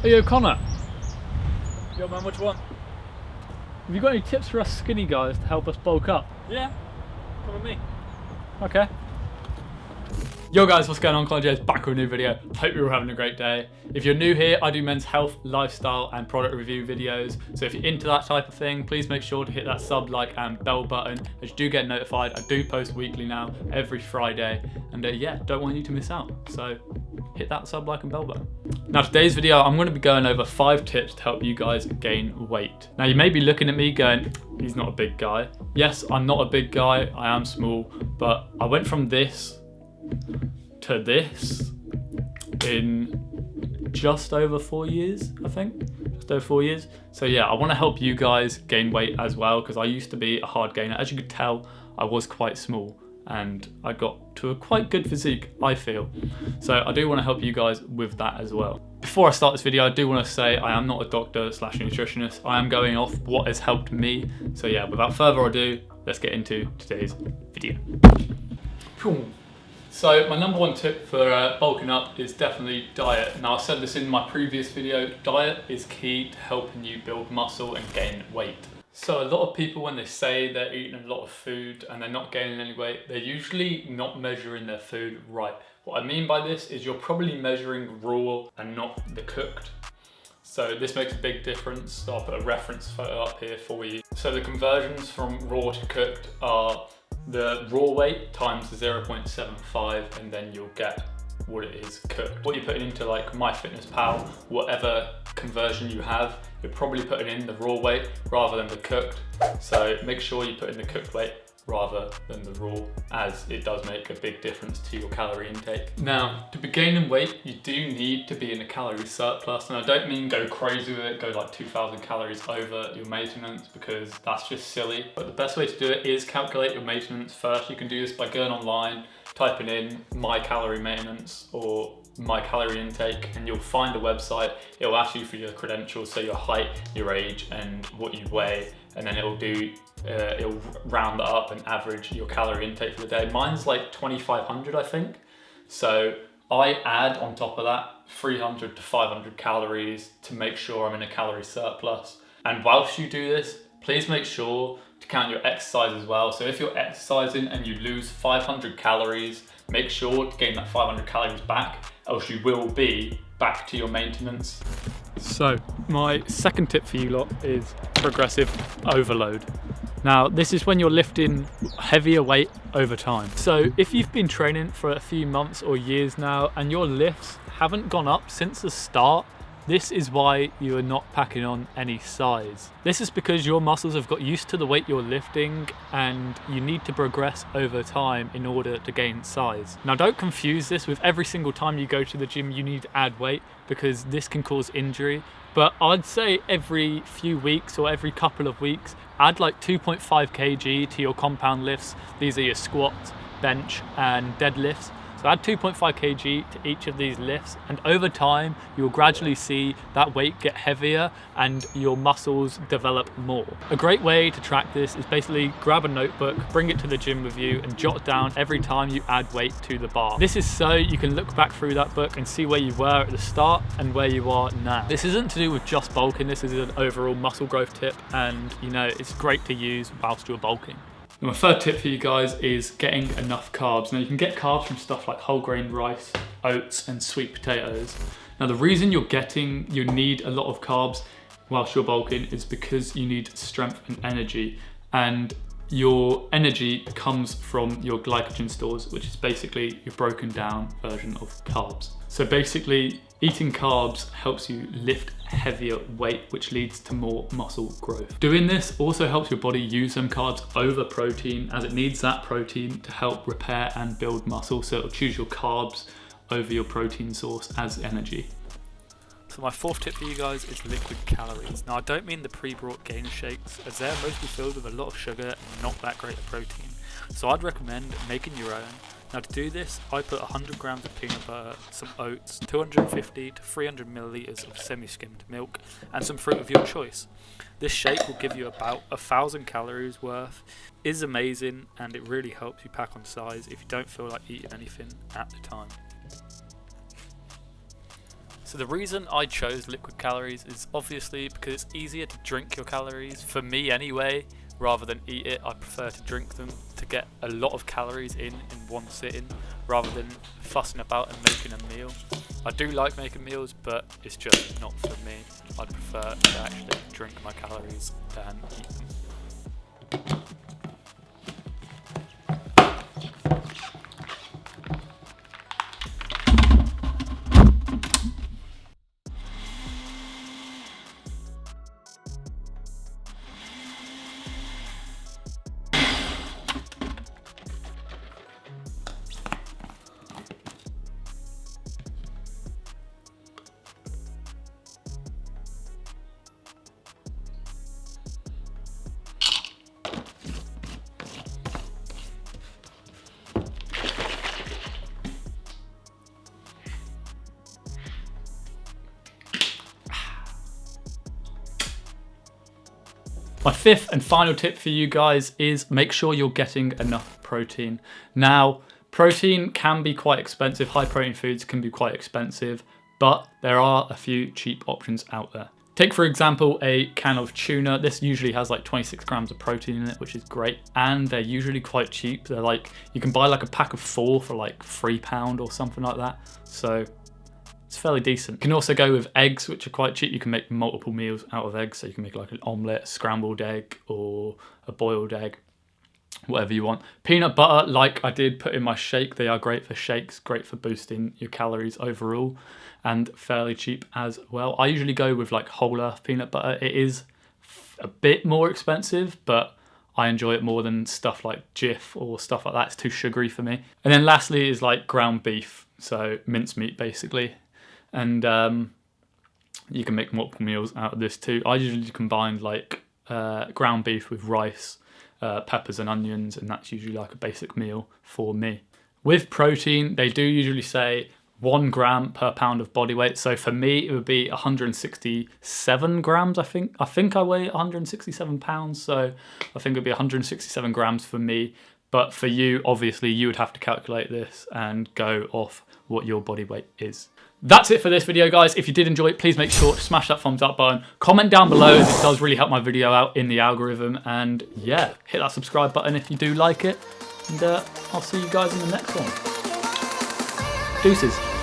Hey, yo, Connor. Yo, man, what you want? Have you got any tips for us skinny guys to help us bulk up? Yeah, come with me. Okay. Yo guys, what's going on? Connor J's back with a new video. Hope you're all having a great day. If you're new here, I do men's health, lifestyle and product review videos. So if you're into that type of thing, please make sure to hit that sub, like and bell button as you do get notified. I do post weekly now, every Friday. And yeah, don't want you to miss out. So hit that sub, like and bell button. Now today's video, I'm going to be going over 5 tips to help you guys gain weight. Now you may be looking at me going, he's not a big guy. Yes, I'm not a big guy, I am small, but I went from this to this in just over 4 years, I think. Just over 4 years. So yeah, I want to help you guys gain weight as well, because I used to be a hard gainer. As you could tell, I was quite small and I got to a quite good physique, I feel. So I do want to help you guys with that as well. Before I start this video, I do want to say I am not a doctor / nutritionist. I am going off what has helped me. So yeah, without further ado, let's get into today's video. So my number 1 tip for bulking up is definitely diet. Now I said this in my previous video, diet is key to helping you build muscle and gain weight. So a lot of people, when they say they're eating a lot of food and they're not gaining any weight, they're usually not measuring their food right. What I mean by this is you're probably measuring raw and not the cooked. So this makes a big difference. So I'll put a reference photo up here for you. So the conversions from raw to cooked are the raw weight times the 0.75, and then you'll get what it is cooked. What you're putting into like MyFitnessPal, whatever conversion you have, you're probably putting in the raw weight rather than the cooked. So make sure you put in the cooked weight rather than the raw, as it does make a big difference to your calorie intake. Now, to be gaining weight, you do need to be in a calorie surplus, and I don't mean go crazy with it, go like 2,000 calories over your maintenance, because that's just silly. But the best way to do it is calculate your maintenance first. You can do this by going online, typing in my calorie maintenance or my calorie intake, and you'll find a website. It'll ask you for your credentials, so your height, your age and what you weigh, and then it'll round that up and average your calorie intake for the day. Mine's like 2,500, I think. So I add on top of that 300 to 500 calories to make sure I'm in a calorie surplus. And whilst you do this, please make sure to count your exercise as well. So if you're exercising and you lose 500 calories, make sure to gain that 500 calories back, else you will be back to your maintenance. So my second tip for you lot is progressive overload. Now this is when you're lifting heavier weight over time. So if you've been training for a few months or years now and your lifts haven't gone up since the start, this is why you are not packing on any size. This is because your muscles have got used to the weight you're lifting, and you need to progress over time in order to gain size. Now don't confuse this with every single time you go to the gym you need to add weight, because this can cause injury. But I'd say every few weeks or every couple of weeks, add like 2.5 kg to your compound lifts. These are your squats, bench and deadlifts. So add 2.5 kg to each of these lifts, and over time you'll gradually see that weight get heavier and your muscles develop more. A great way to track this is basically grab a notebook, bring it to the gym with you and jot down every time you add weight to the bar. This is so you can look back through that book and see where you were at the start and where you are now. This isn't to do with just bulking, this is an overall muscle growth tip, and you know, it's great to use whilst you're bulking. And my third tip for you guys is getting enough carbs. Now you can get carbs from stuff like whole grain rice, oats and sweet potatoes. Now the reason you need a lot of carbs whilst you're bulking is because you need strength and energy, and your energy comes from your glycogen stores, which is basically your broken down version of carbs. So basically eating carbs helps you lift heavier weight, which leads to more muscle growth. Doing this also helps your body use them carbs over protein, as it needs that protein to help repair and build muscle. So it'll choose your carbs over your protein source as energy. So my fourth tip for you guys is liquid calories. Now I don't mean the pre-brought gainer shakes, as they're mostly filled with a lot of sugar and not that great of protein. So I'd recommend making your own. Now to do this, I put 100 grams of peanut butter, some oats, 250 to 300 milliliters of semi-skimmed milk, and some fruit of your choice. This shake will give you about 1,000 calories worth. It is amazing, and it really helps you pack on size if you don't feel like eating anything at the time. So the reason I chose liquid calories is obviously because it's easier to drink your calories, for me anyway, rather than eat it. I prefer to drink them to get a lot of calories in one sitting, rather than fussing about and making a meal. I do like making meals, but it's just not for me. I prefer to actually drink my calories than eat them. My fifth and final tip for you guys is make sure you're getting enough protein. Now, protein can be quite expensive. High protein foods can be quite expensive, but there are a few cheap options out there. Take, for example, a can of tuna. This usually has like 26 grams of protein in it, which is great. And they're usually quite cheap. They're like, you can buy like a pack of 4 for like £3 or something like that. So it's fairly decent. You can also go with eggs, which are quite cheap. You can make multiple meals out of eggs. So you can make like an omelette, a scrambled egg, or a boiled egg, whatever you want. Peanut butter, like I did put in my shake. They are great for shakes, great for boosting your calories overall, and fairly cheap as well. I usually go with like whole earth peanut butter. It is a bit more expensive, but I enjoy it more than stuff like Jif or stuff like that. It's too sugary for me. And then lastly is like ground beef. So mincemeat basically. And you can make multiple meals out of this too. I usually combine like ground beef with rice, peppers and onions, and that's usually like a basic meal for me. With protein, they do usually say 1 gram per pound of body weight. So for me, it would be 167 grams, I think. I think I weigh 167 pounds, so I think it would be 167 grams for me. But for you, obviously, you would have to calculate this and go off what your body weight is. That's it for this video, guys. If you did enjoy it, please make sure to smash that thumbs up button. Comment down below, as it does really help my video out in the algorithm. And yeah, hit that subscribe button if you do like it. And I'll see you guys in the next one. Deuces.